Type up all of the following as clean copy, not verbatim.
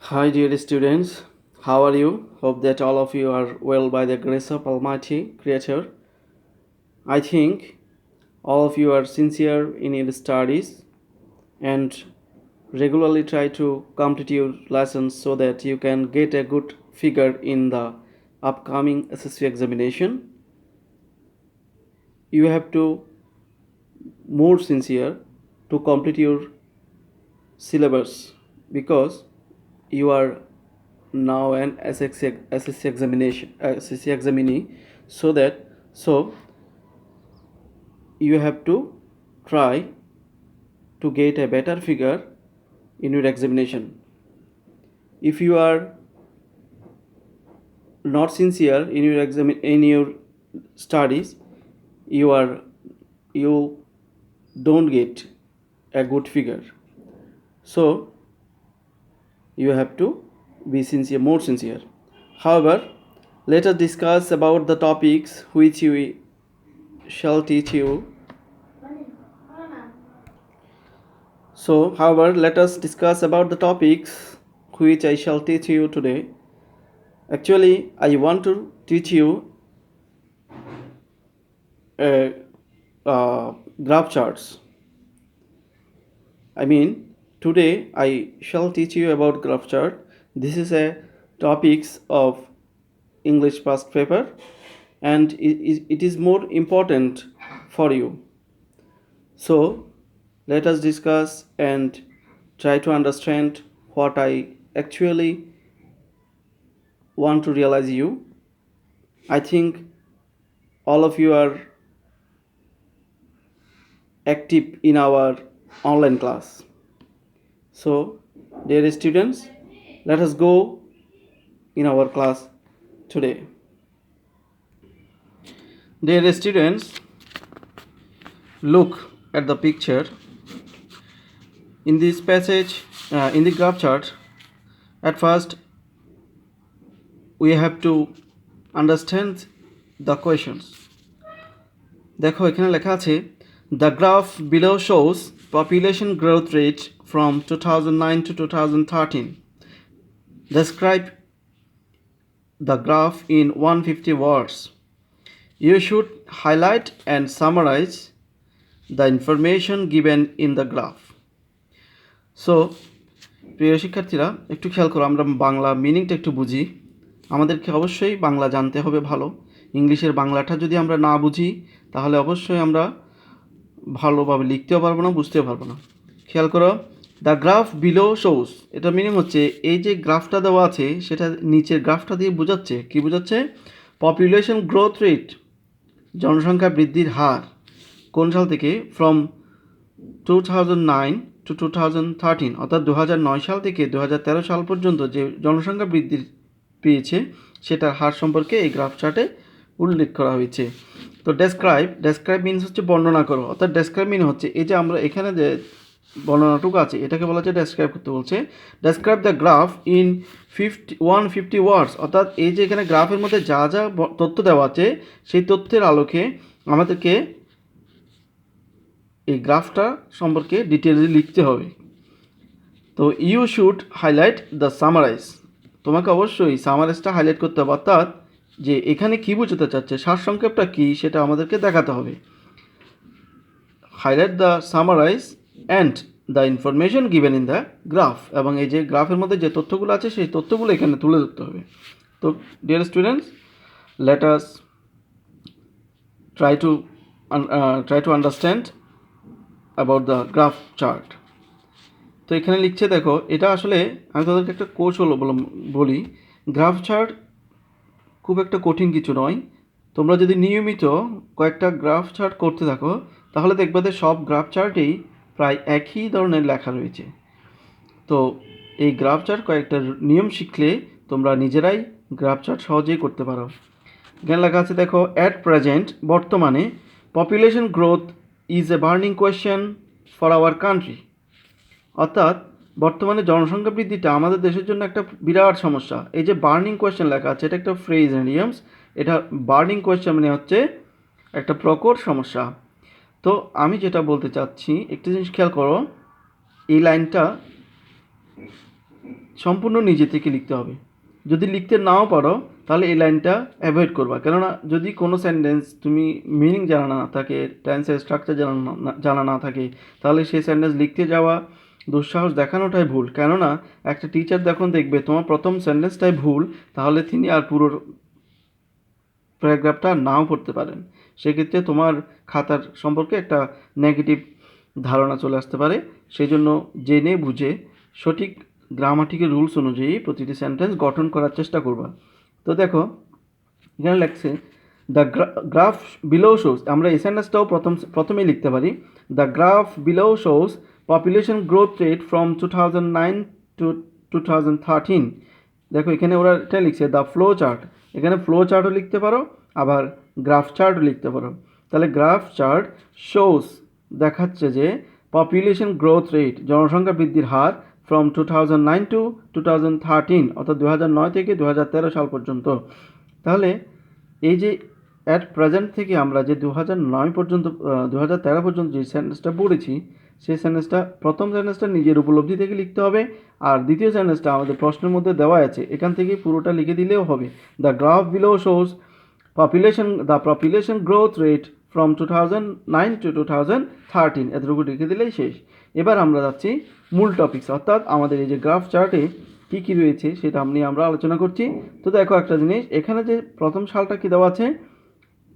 Hi, dear students. How are you? Hope that all of you are well by the grace of Almighty Creator. I think all of you are sincere in your studies and regularly try to complete your lessons so that you can get a good figure in the upcoming SSC examination. You have to more sincere to complete your syllabus because you are now an SSC examination SSC examinee, so you have to try to get a better figure in your examination. If you are not sincere in your studies, you don't get a good figure. So you have to be sincere, more sincere. However, let us discuss about the topics which we shall teach you. However, let us discuss about the topics which I shall teach you today. Actually, I want to teach you uh, graph charts. Today I shall teach you about graph chart. This is a topics of English past paper, and it is more important for you. So let us discuss and try to understand what I actually want to realize you. I think all of you are active in our online class. So, dear students, let us go in our class today. Dear students, look at the picture. In this passage, in the graph chart, at first we have to understand the questions. দেখো এখানে লেখা আছে the graph below shows population growth rate from 2009 to 2013. Describe the graph in 150 words. You should highlight and summarize the information given in the graph. So প্রিয় শিক্ষার্থীরা একটু খেয়াল করো, আমরা বাংলা মিনিংটা একটু বুঝি। আমাদেরকে অবশ্যই বাংলা জানতে হবে ভালো। ইংলিশের বাংলাটা যদি আমরা না বুঝি তাহলে অবশ্যই আমরা ভালোভাবে লিখতেও পারবো না, বুঝতেও পারবো না। খেয়াল করো, দ্য গ্রাফ বিলো শোস, এটা মিনিং হচ্ছে এই যে গ্রাফটা দেওয়া আছে সেটা নিচের গ্রাফটা দিয়ে বোঝাচ্ছে কি বোঝাচ্ছে? পপুলেশন গ্রোথ রেট, জনসংখ্যা বৃদ্ধির হার কোন সাল থেকে? ফ্রম 2009 টু 2013, অর্থাৎ 2009 সাল থেকে 2013 সাল পর্যন্ত যে জনসংখ্যা বৃদ্ধি পেয়েছে সেটার হার সম্পর্কে এই গ্রাফ চার্টে উল্লেখ করা হয়েছে। তো ডেসক্রাইব মিনস হচ্ছে বর্ণনা করো, অর্থাৎ ডেসক্রাইব মিন হচ্ছে এই যে আমরা এখানে যে বর্ণনাটুকু আছে এটাকে বলা হচ্ছে ডেসক্রাইব করতে বলছে। ডেসক্রাইব দ্য গ্রাফ ইন 150 ওয়ার্ডস, অর্থাৎ এই যে এখানে গ্রাফের মধ্যে যা যা তথ্য দেওয়া আছে সেই তথ্যের আলোকে আমাদেরকে এই গ্রাফটা সম্পর্কে ডিটেইলসে লিখতে হবে। তো you should highlight the summarise, তোমাকে অবশ্যই সামারাইজটা হাইলাইট করতে হবে, অর্থাৎ যে এখানে কী বোঝাতে চাচ্ছে, সারসংক্ষেপটা কী সেটা আমাদেরকে দেখাতে হবে। Highlight the summarise and the information given in the graph, এবং এই যে গ্রাফের মধ্যে যে তথ্যগুলো আছে সেই তথ্যগুলো এখানে তুলে ধরতে হবে। তো dear students, let us try to understand about the graph chart. তো এখানে লিখছে দেখো, এটা আসলে আমি তাদেরকে একটা কৌশল বলি। গ্রাফ চার্ট খুব একটা কঠিন কিছু নয়। তোমরা যদি নিয়মিত কয়েকটা গ্রাফ চার্ট করতে থাকো তাহলে দেখবে যে সব গ্রাফ চার্টেই প্রায় একই ধরনের লেখা রয়েছে। তো এই গ্রাফ চার্ট কয়েকটা নিয়ম শিখলে তোমরা নিজেরাই গ্রাফ চার্ট সহজেই করতে পারো। এখানে লেখা আছে দেখো, অ্যাট প্রেজেন্ট, বর্তমানে, population growth is a burning question for our country, অর্থাৎ বর্তমানে জনসংখ্যা বৃদ্ধিটা আমাদের দেশের জন্য একটা বিরাট সমস্যা। এই যে বার্নিং কোয়েশ্চেন লেখা আছে এটা একটা ফ্রেজ ইডিয়মস, এটা বার্নিং কোয়েশ্চেন মানে হচ্ছে একটা প্রকট সমস্যা। তো আমি যেটা বলতে চাচ্ছি, একটা জিনিস খেয়াল করো, এই লাইনটা সম্পূর্ণ নিজে থেকে লিখতে হবে। যদি লিখতে নাও পারো তাহলে এই লাইনটা অ্যাভয়েড করবা, কেননা যদি কোনো সেন্টেন্স তুমি মিনিং জানা না থাকে, টেন্সের স্ট্রাকচার জানা না থাকে, তাহলে সেই সেন্টেন্স লিখতে যাওয়া দুঃসাহস দেখানোটাই ভুল। কেননা একটা টিচার যখন দেখবে তোমার প্রথম সেন্টেন্সটাই ভুল, তাহলে তিনি আর পুরো প্যারাগ্রাফটা নাও পড়তে পারেন। সেক্ষেত্রে তোমার খাতার সম্পর্কে একটা নেগেটিভ ধারণা চলে আসতে পারে। সেই জন্য জেনে বুঝে সঠিক গ্রামাটিক্যাল রুলস অনুযায়ী প্রতিটি সেন্টেন্স গঠন করার চেষ্টা করবা। তো দেখো এখানে লেখছে দ্য গ্রাফ বিলো শোজ, আমরা এই সেন্টেন্সটাও প্রথমেই লিখতে পারি। The graph below shows population growth rate from 2009 to 2013। দেখো এখানে ওরা এটা লিখছে দ্য ফ্লো চার্ট, এখানে ফ্লো চার্টও লিখতে পারো, আবার গ্রাফ চার্টও লিখতে পারো। তাহলে গ্রাফ চার্ট শোজ দেখাচ্ছে যে পপুলেশন গ্রোথ রেট, জনসংখ্যা বৃদ্ধির হার ফ্রম 2009 to 2013, অর্থাৎ 2009 থেকে 2013 সাল পর্যন্ত। তাহলে এই যে অ্যাট প্রেজেন্ট থেকে আমরা যে 2009 পর্যন্ত 2013 পর্যন্ত যে সেন্টেন্সটা পড়েছি, সেই সেন্টেন্সটা প্রথম সেন্টেন্সটা নিজের উপলব্ধি থেকে লিখতে হবে, আর দ্বিতীয় সেন্টেন্সটা আমাদের প্রশ্নের মধ্যে দেওয়া আছে, এখান থেকে পুরোটা লিখে দিলেও হবে। The graph below shows population growth rate from 2009 to 2013, এতটুকু লিখে দিলেই শেষ। এবার আমরা যাচ্ছি মূল টপিকস, অর্থাৎ আমাদের এই যে গ্রাফ চার্টে কী কী রয়েছে সেটা নিয়ে আমরা আলোচনা করছি। তো দেখো একটা জিনিস, এখানে যে প্রথম সালটা কী দেওয়া আছে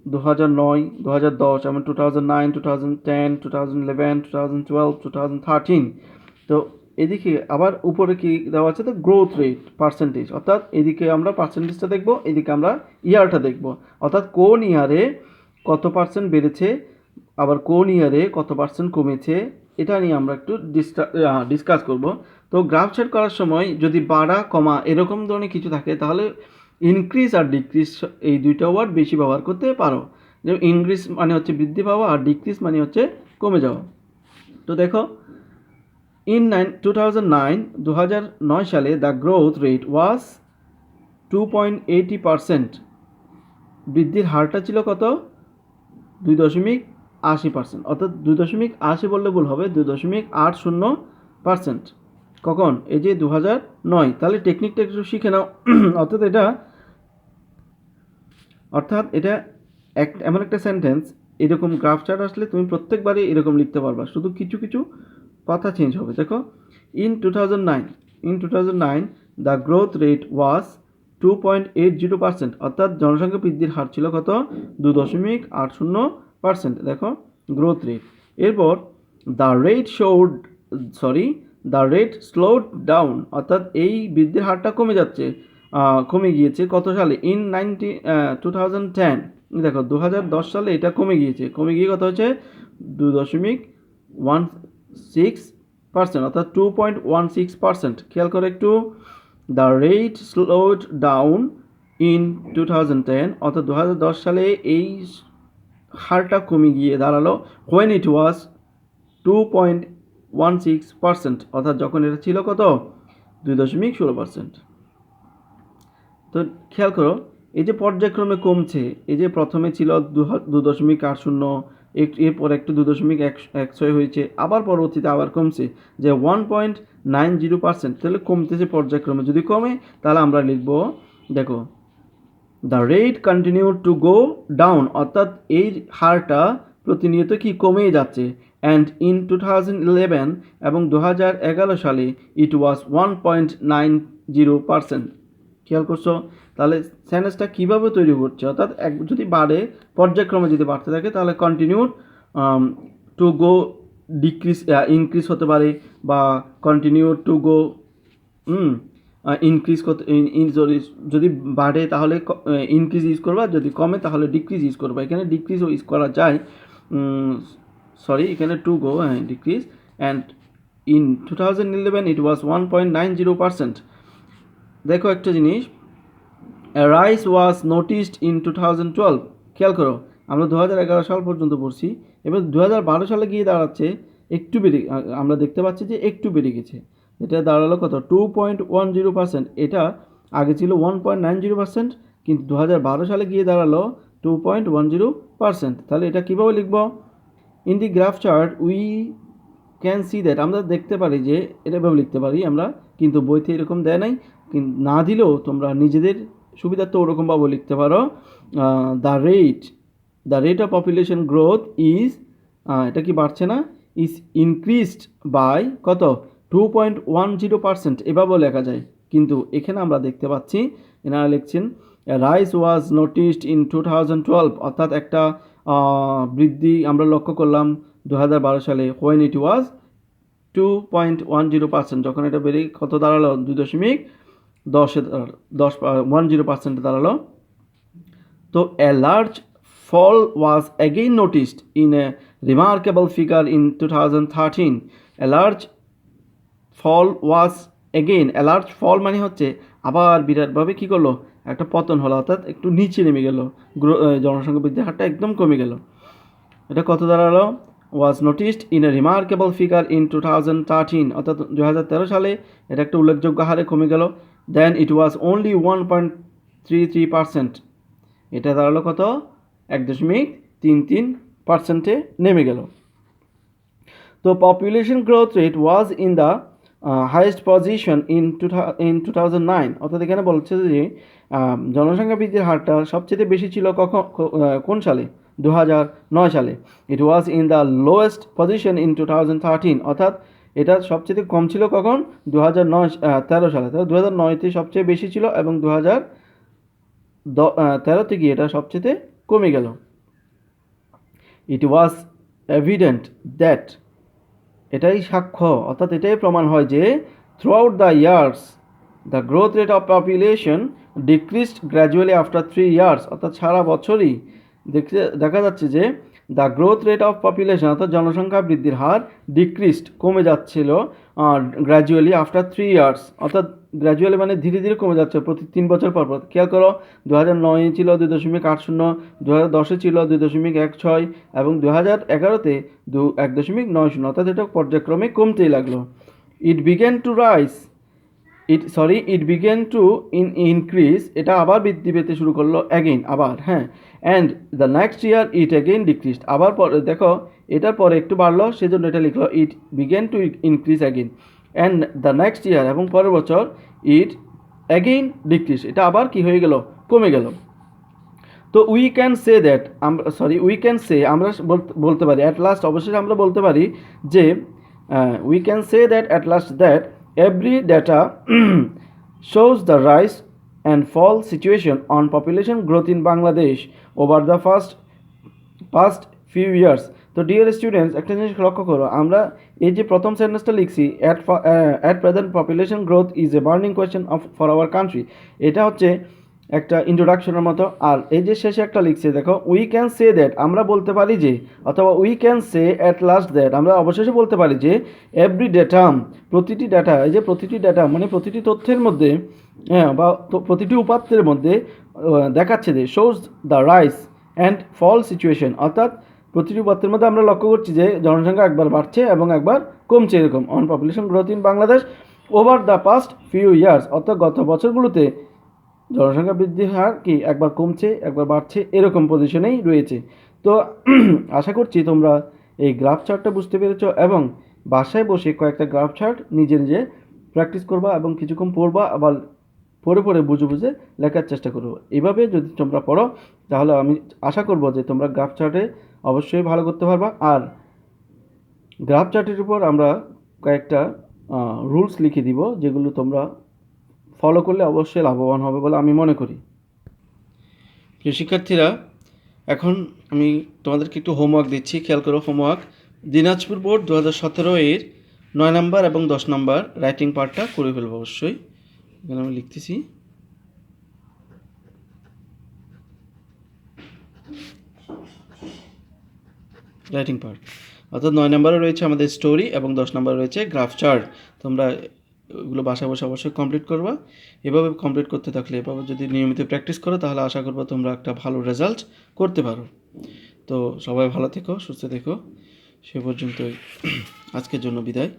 2009, 2010, এবং 2009, 2010, 2011, 2012, 2013। তো এদিকে আবার উপরে কি দেওয়া আছে, তো গ্রোথ রেট পার্সেন্টেজ, অর্থাৎ এদিকে আমরা পার্সেন্টেজটা দেখব, এদিকে আমরা ইয়ারটা দেখব, অর্থাৎ কোন ইয়ারে কত পার্সেন্ট বেড়েছে, আবার কোন ইয়ারে কত পার্সেন্ট কমেছে, এটা নিয়ে আমরা একটু ডিসকাস করব। তো গ্রাফ চার্ট করার সময় যদি বাড়া কমা এরকম ধরনের কিছু থাকে, তাহলে ইনক্রিজ আর ডিক্রিজ এই দুইটা ওয়ার্ড বেশি ব্যবহার করতে পারো। যেমন ইনক্রিজ মানে হচ্ছে বৃদ্ধি পাওয়া, আর ডিক্রিজ মানে হচ্ছে কমে যাওয়া। তো দেখো ইন 2009 সালে দ্য গ্রোথ রেট ওয়াজ 2.80%। বৃদ্ধির হারটা ছিল কত, 2.80%, অর্থাৎ 2.80 বললে ভুল হবে, 2.80%। কখন, এই যে 2009। তাহলে টেকনিকটা একটু শিখে নাও। অর্থাৎ এটা এমন একটা সেন্টেন্স, এরকম গ্রাফ চার্ট আসলে তুমি প্রত্যেকবারই এরকম লিখতে পারবা, শুধু কিছু কিছু কথা চেঞ্জ হবে। দেখো in 2009 the growth rate was 2.80%, অর্থাৎ জনসংখ্যা বৃদ্ধির হার ছিল কত, 2.80%। দেখো গ্রোথ রেট। এরপর দ্য রেট স্লোড ডাউন, অর্থাৎ এই বৃদ্ধির হারটা কমে গিয়েছে কত সালে, ইন 2010। দেখো 2010 সালে এটা কমে গিয়ে কত হচ্ছে, 2.16%, অর্থাৎ 2.16%। খেয়াল করে একটু, দ্য রেট স্লোড ডাউন ইন 2010, অর্থাৎ 2010 সালে এই হারটা কমে গিয়ে দাঁড়ালো when it was 2.16%, অর্থাৎ যখন এটা ছিল কত, 2.16%। তো খেয়াল করো এই যে পর্যায়ক্রমে কমছে, এই যে প্রথমে ছিল 2.80, এরপর একটু 2.16 হয়েছে, আবার পরবর্তীতে আবার কমছে যে 1.90%। তাহলে কমতেছে পর্যায়ক্রমে, যদি কমে তাহলে আমরা লিখব, দেখো the rate continue to go down, অর্থাৎ এই হারটা প্রতিনিয়ত কি কমেই যাচ্ছে। অ্যান্ড ইন 2011, এবং 2011 সালে ইট ওয়াজ 1.90%। খেয়াল করছো, তাহলে সেন্টেন্সটা কীভাবে তৈরি করছে, অর্থাৎ যদি বাড়ে, পর্যায়ক্রমে যদি বাড়তে থাকে, তাহলে কন্টিনিউ টু গো ইনক্রিজ হতে পারে, বা কন্টিনিউ টু গো ইনক্রিজ করতে, যদি বাড়ে তাহলে ইনক্রিজ ইউজ করবা, যদি কমে তাহলে ডিক্রিজ ইউজ করবা। এখানে ডিক্রিজও ইউজ করা যায়, এখানে to go, decrease. And in 2011 ইট ওয়াজ 1.90%। দেখো একটা জিনিস, রাইস ওয়াজ নোটিসড ইন 2012। খেয়াল করো, আমরা 2011 সাল পর্যন্ত পড়ছি, এবার 2012 সালে গিয়ে দাঁড়াচ্ছে একটু বেড়ে, আমরা দেখতে পাচ্ছি যে একটু বেড়ে গেছে, এটা দাঁড়ালো কত, 2.10%। এটা আগে ছিল 1.90%, কিন্তু 2012 সালে গিয়ে দাঁড়ালো 2.10%। তাহলে এটা কীভাবে লিখব, in the graph chart we can see that, আমরা দেখতে পারি যে, এটা এভাবে লিখতে পারি আমরা, কিন্তু বইতে এরকম দেয় নাই, কিন্তু না দিলেও তোমরা নিজেদের সুবিধার্থে ওরকমভাবে লিখতে পারো। The rate of population growth is, এটা কি বাড়ছে না, ইজ ইনক্রিজড বাই কত, 2.10%, এভাবেও লেখা যায়। কিন্তু এখানে আমরা দেখতে পাচ্ছি এনারা লিখছেন রাইজ ওয়াজ নোটিসড ইন 2012, অর্থাৎ একটা বৃদ্ধি আমরা লক্ষ্য করলাম 2012 সালে, হোয়েন ইট ওয়াজ 2.10%, যখন এটা বেড়ে কত দাঁড়ালো, 2.10% দাঁড়ালো। তো a large fall was again noticed in a remarkable figure in 2013। A large fall was again, a large fall মানে হচ্ছে আবার বিরাটভাবে কী করলো, একটা পতন হলো, অর্থাৎ একটু নিচে নেমে গেল, জনসংখ্যা বৃদ্ধির হারটা একদম কমে গেল। এটা কত দাঁড়ালো, was noticed in a remarkable figure in 2013, অর্থাৎ 2013 সালে এটা একটা উল্লেখযোগ্য হারে কমে গেল। দেন ইট ওয়াজ অনলি 1.33%, এটা দাঁড়ালো কত, 1.33%-এ নেমে গেল। তো population growth rate was in the highest position in 2009, অর্থাৎ এখানে বলছে যে জনসংখ্যা বৃদ্ধির হারটা সবচেয়ে বেশি ছিল কোন সালে, 2009 সালে। It was in the lowest position in 2013, অর্থাৎ এটা সবচেয়ে কম ছিল কখন, 2013 সালে। তাহলে 2009-তে সবচেয়ে বেশি ছিল এবং 2013-তে গিয়ে এটা সবচেয়ে কমে গেল। ইট ওয়াজ এভিডেন্ট দ্যাট, এটাই সাক্ষ্য, অর্থাৎ এটাই প্রমাণ হয় যে through out the years the growth rate of population decreased gradually after 3 years, অর্থাৎ সারা বছরই দেখা যাচ্ছে যে the growth rate of population, অর্থাৎ জনসংখ্যা বৃদ্ধির হার ডিক্রিজড, কমে যাচ্ছিল গ্র্যাজুয়ালি আফটার 3 ইয়ার্স, অর্থাৎ গ্র্যাজুয়ালি মানে ধীরে ধীরে কমে যাচ্ছে প্রতি 3 বছর পর পর। খেয়াল করো, 2009-এ ছিল 2.80, 2010-এ ছিল 2.16 এবং 2011-তে 1.90, অর্থাৎ এটা পর্যায়ক্রমে কমতেই লাগলো। ইট বিগ্যান টু ইনক্রিজ, এটা আবার বৃদ্ধি পেতে শুরু করলো, অ্যাগেইন আবার, হ্যাঁ। And the next year it again decreased, আবার পরে দেখো এটার পরে একটু বাড়লো, সেজন্য এটা লিখলো it began to increase again. And the next year, এবং পরের বছর ইট অ্যাগেইন ডিক্রিজ, এটা আবার কি হয়ে গেল, কমে গেল। তো উই ক্যান সে আমরা বলতে পারি অ্যাট লাস্ট, অবশ্যই আমরা বলতে পারি যে we can say that at last that every data shows the rise and fall situation on population growth in Bangladesh over the past few years. তো ডিয়ার স্টুডেন্টস, একটা জিনিস লক্ষ্য করো, আমরা এই যে প্রথম সেন্টেন্সটা লিখছি, at present population growth is a burning question for our country, এটা হচ্ছে একটা ইন্ট্রোডাকশনের মতো। আর এই যে শেষে একটা লিখছে দেখো, উই ক্যান সে দ্যাট, আমরা বলতে পারি যে, অথবা we can say at last that, আমরা অবশেষে বলতে পারি যে এভরি ডেটা, প্রতিটি ডেটা, এই যে প্রতিটি ডেটা মানে প্রতিটি তথ্যের মধ্যে, হ্যাঁ, বা প্রতিটি উপাত্তের মধ্যে দেখাচ্ছে যে shows the rise and fall situation, অর্থাৎ প্রতিটি উপাত্তের মধ্যে আমরা লক্ষ্য করছি যে জনসংখ্যা একবার বাড়ছে এবং একবার কমছে, এরকম on population growth in Bangladesh over the past few years, অর্থাৎ গত বছরগুলোতে জনসংখ্যা বৃদ্ধির হার কি একবার কমছে একবার বাড়ছে, এরকম পজিশনেই রয়েছে। তো আশা করছি তোমরা এই গ্রাফ চার্টটা বুঝতে পেরেছো এবং বাসায় বসে কয়েকটা গ্রাফ চার্ট নিজে নিজে প্র্যাকটিস করবা এবং কিছুক্ষণ পড়বা, আবার পড়ে বুঝে লেখার চেষ্টা করবো। এইভাবে যদি তোমরা পড়ো তাহলে আমি আশা করব যে তোমরা গ্রাফ চার্টে অবশ্যই ভালো করতে পারবা। আর গ্রাফ চার্টের উপর আমরা কয়েকটা রুলস লিখে দিব, যেগুলো তোমরা ফলো করলে অবশ্যই লাভবান হবে বলে আমি মনে করি। প্রিয় শিক্ষার্থীরা, এখন আমি তোমাদেরকে একটু হোমওয়ার্ক দিচ্ছি, খেয়াল করো। হোমওয়ার্ক, দিনাজপুর বোর্ড 2017 এর 9 নম্বর এবং 10 নম্বর রাইটিং পার্টটা করে ফেলবো অবশ্যই। এখানে আমি লিখতেছি, রাইটিং পার্ট, অর্থাৎ 9 নম্বরে রয়েছে আমাদের স্টোরি এবং 10 নম্বরে রয়েছে গ্রাফ চার্ট। তোমরা এগুলো বাসায় বসে অবশ্যই কমপ্লিট করবা। এভাবে কমপ্লিট করতে থাকলে, এভাবে যদি নিয়মিত প্র্যাকটিস করো তাহলে আশা করবো তোমরা একটা ভালো রেজাল্ট করতে পারো। তো সবাই ভালো থেকো, সুস্থ থেকো। সে পর্যন্তই আজকের জন্য বিদায়।